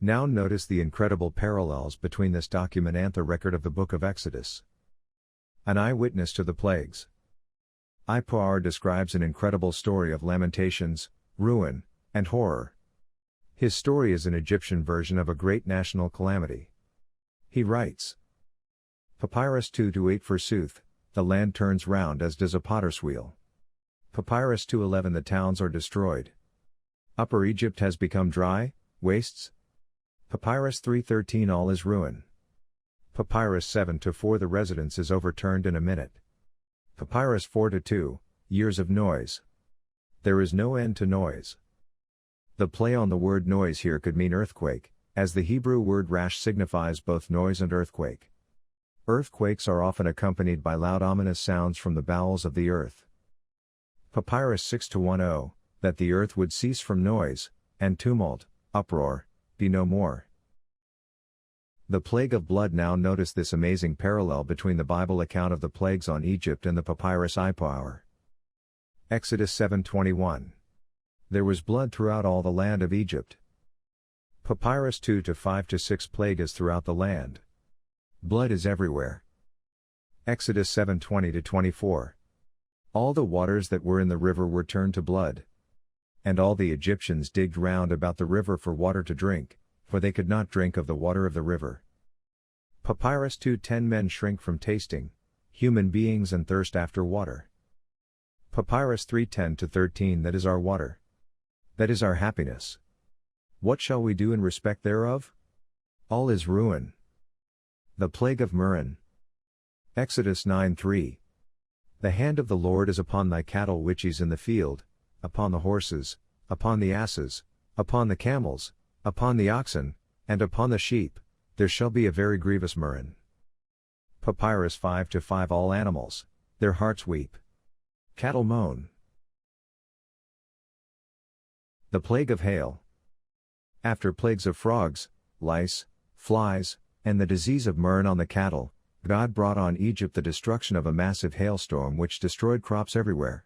Now notice the incredible parallels between this document and the record of the book of Exodus. An eyewitness to the plagues. Ipuwer describes an incredible story of lamentations, ruin, and horror. His story is an Egyptian version of a great national calamity. He writes, Papyrus 2-8 Forsooth, the land turns round as does a potter's wheel. Papyrus 2:11 The towns are destroyed. Upper Egypt has become dry, wastes. Papyrus 3:13 All is ruin. Papyrus 7-4 The residence is overturned in a minute. Papyrus 4-2 Years of noise. There is no end to noise. The play on the word noise here could mean earthquake, as the Hebrew word rash signifies both noise and earthquake. Earthquakes are often accompanied by loud ominous sounds from the bowels of the earth. Papyrus 6-10 That the earth would cease from noise, and tumult, uproar, be no more. The plague of blood. Now notice this amazing parallel between the Bible account of the plagues on Egypt and the papyrus Ipuwer. Exodus 7:21. There was blood throughout all the land of Egypt. Papyrus 2-5-6 Plagues throughout the land. Blood is everywhere. Exodus 7:20-24. All the waters that were in the river were turned to blood. And all the Egyptians digged round about the river for water to drink, for they could not drink of the water of the river. Papyrus 2:10 Men shrink from tasting, human beings and thirst after water. Papyrus 3:10-13 That is our water. That is our happiness. What shall we do in respect thereof? All is ruin. The plague of Murren. Exodus 9:3. The hand of the Lord is upon thy cattle which is in the field, upon the horses, upon the asses, upon the camels, upon the oxen, and upon the sheep, there shall be a very grievous murrain. Papyrus 5-5 All animals, their hearts weep. Cattle moan. The plague of hail. After plagues of frogs, lice, flies, and the disease of murrain on the cattle, God brought on Egypt the destruction of a massive hailstorm which destroyed crops everywhere.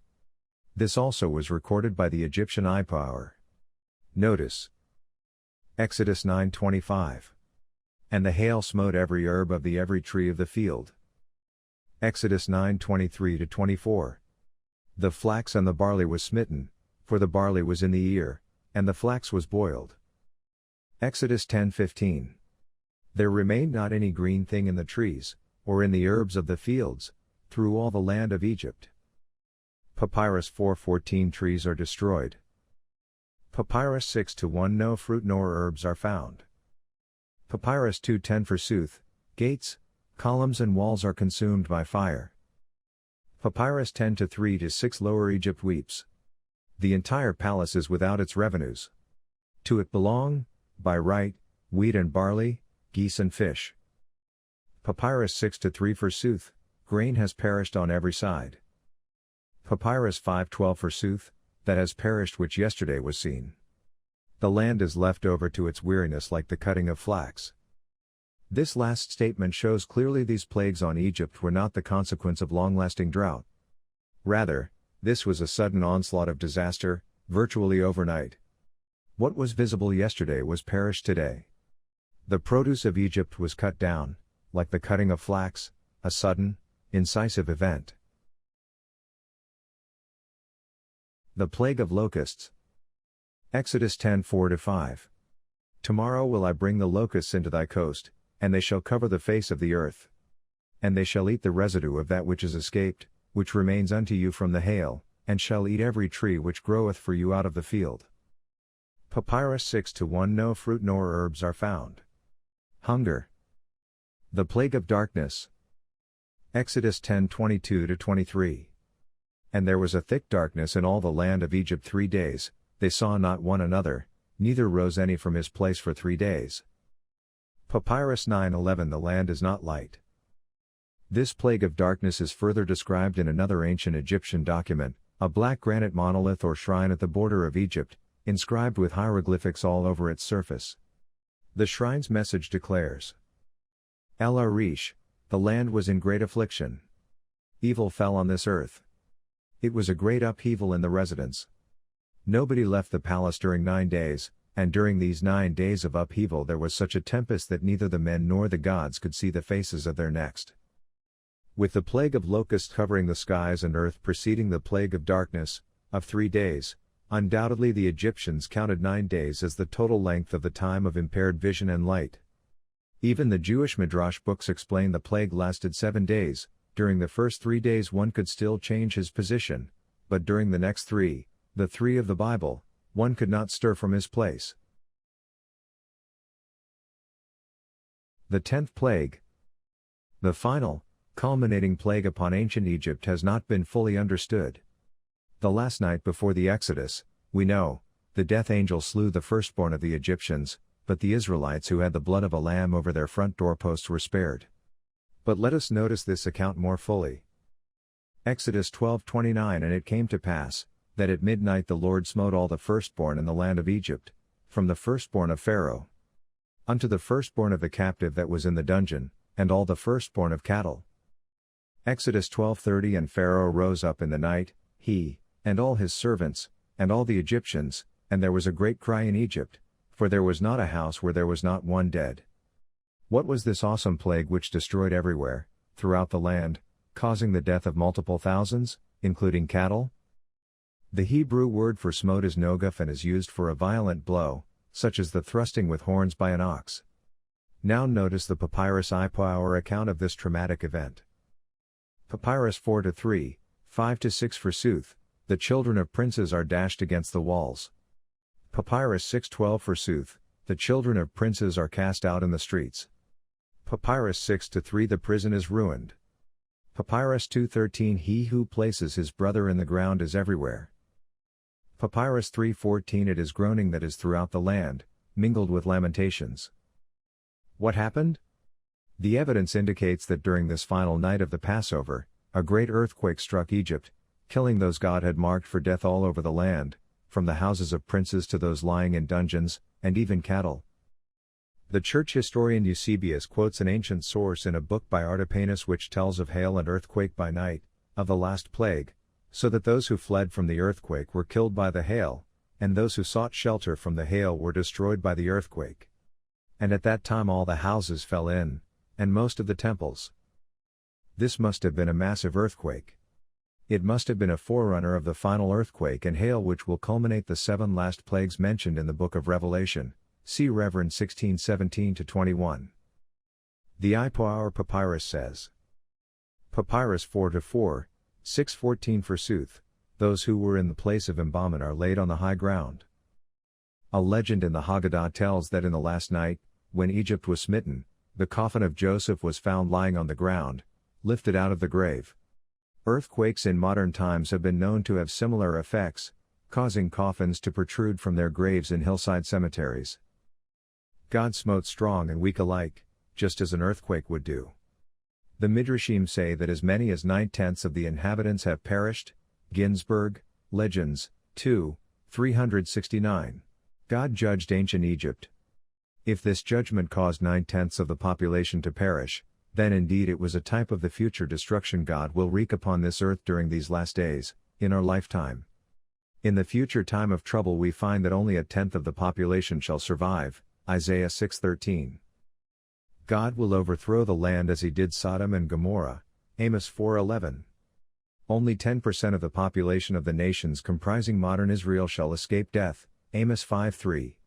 This also was recorded by the Egyptian Ipuwer. Notice. Exodus 9:25. And the hail smote every herb of the every tree of the field. Exodus 9:23-24. The flax and the barley was smitten, for the barley was in the ear, and the flax was boiled. Exodus 10:15. There remained not any green thing in the trees, or in the herbs of the fields, through all the land of Egypt. Papyrus 4:14 Trees are destroyed. Papyrus 6-1 No fruit nor herbs are found. Papyrus 2:10 Forsooth, gates, columns and walls are consumed by fire. Papyrus 10-3-6 Lower Egypt weeps. The entire palace is without its revenues. To it belong, by right, wheat and barley, geese and fish. Papyrus 6-3 Forsooth, grain has perished on every side. Papyrus 5:12 Forsooth, that has perished which yesterday was seen. The land is left over to its weariness like the cutting of flax. This last statement shows clearly these plagues on Egypt were not the consequence of long-lasting drought. Rather, this was a sudden onslaught of disaster, virtually overnight. What was visible yesterday was perished today. The produce of Egypt was cut down, like the cutting of flax, a sudden, incisive event. The plague of locusts. Exodus 10:4-5. Tomorrow will I bring the locusts into thy coast, and they shall cover the face of the earth. And they shall eat the residue of that which is escaped, which remains unto you from the hail, and shall eat every tree which groweth for you out of the field. Papyrus 6-1 No fruit nor herbs are found. Hunger. The plague of darkness. Exodus 10:22-23. And there was a thick darkness in all the land of Egypt 3 days, they saw not one another, neither rose any from his place for 3 days. Papyrus 9:11 The land is not light. This plague of darkness is further described in another ancient Egyptian document, a black granite monolith or shrine at the border of Egypt, inscribed with hieroglyphics all over its surface. The shrine's message declares, El Arish, the land was in great affliction. Evil fell on this earth. It was a great upheaval in the residence. Nobody left the palace during 9 days, And during these 9 days of upheaval there was such a tempest that neither the men nor the gods could see the faces of their next. With the plague of locusts covering the skies and earth preceding the plague of darkness, of 3 days, undoubtedly the Egyptians counted 9 days as the total length of the time of impaired vision and light. Even the Jewish Midrash books explain the plague lasted 7 days. During the first 3 days one could still change his position, but during the next 3, the 3 of the Bible, one could not stir from his place. The 10th plague. The final, culminating plague upon ancient Egypt has not been fully understood. The last night before the Exodus, we know, the death angel slew the firstborn of the Egyptians, but the Israelites who had the blood of a lamb over their front doorposts were spared. But let us notice this account more fully. Exodus 12:29 And it came to pass, that at midnight the Lord smote all the firstborn in the land of Egypt, from the firstborn of Pharaoh, unto the firstborn of the captive that was in the dungeon, and all the firstborn of cattle. Exodus 12:30 And Pharaoh rose up in the night, he, and all his servants, and all the Egyptians, and there was a great cry in Egypt, for there was not a house where there was not one dead. What was this awesome plague which destroyed everywhere, throughout the land, causing the death of multiple thousands, including cattle? The Hebrew word for smote is nogaf and is used for a violent blow, such as the thrusting with horns by an ox. Now notice the papyrus Ipuwer account of this traumatic event. Papyrus 4-3, 5-6 Forsooth, the children of princes are dashed against the walls. Papyrus 6:12 Forsooth, the children of princes are cast out in the streets. Papyrus 6-3 The prison is ruined. Papyrus 2:13 He who places his brother in the ground is everywhere. Papyrus 3:14 It is groaning that is throughout the land, mingled with lamentations. What happened? The evidence indicates that during this final night of the Passover, a great earthquake struck Egypt, killing those God had marked for death all over the land, from the houses of princes to those lying in dungeons, and even cattle. The church historian Eusebius quotes an ancient source in a book by Artapanus which tells of hail and earthquake by night, of the last plague, so that those who fled from the earthquake were killed by the hail, and those who sought shelter from the hail were destroyed by the earthquake. And at that time all the houses fell in, and most of the temples. This must have been a massive earthquake. It must have been a forerunner of the final earthquake and hail which will culminate the 7 last plagues mentioned in the book of Revelation. See Rev. 16:17-21. The Ipuwer Papyrus says. Papyrus 4-4, 6:14 Forsooth, those who were in the place of embalmment are laid on the high ground. A legend in the Haggadah tells that in the last night, when Egypt was smitten, the coffin of Joseph was found lying on the ground, lifted out of the grave. Earthquakes in modern times have been known to have similar effects, causing coffins to protrude from their graves in hillside cemeteries. God smote strong and weak alike, just as an earthquake would do. The Midrashim say that as many as 9/10 of the inhabitants have perished. Ginsburg, Legends, 2, 369. God judged ancient Egypt. If this judgment caused 9/10 of the population to perish, then indeed it was a type of the future destruction God will wreak upon this earth during these last days, in our lifetime. In the future time of trouble we find that only 1/10 of the population shall survive, Isaiah 6:13. God will overthrow the land as he did Sodom and Gomorrah, Amos 4:11. Only 10% of the population of the nations comprising modern Israel shall escape death, Amos 5:3.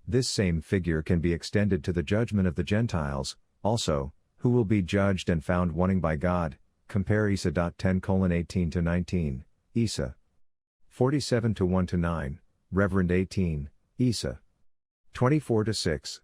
This same figure can be extended to the judgment of the Gentiles, also, who will be judged and found wanting by God, compare Isa 10:18-19, Isa 47:1-9, Rev. 18, Isa 24-6.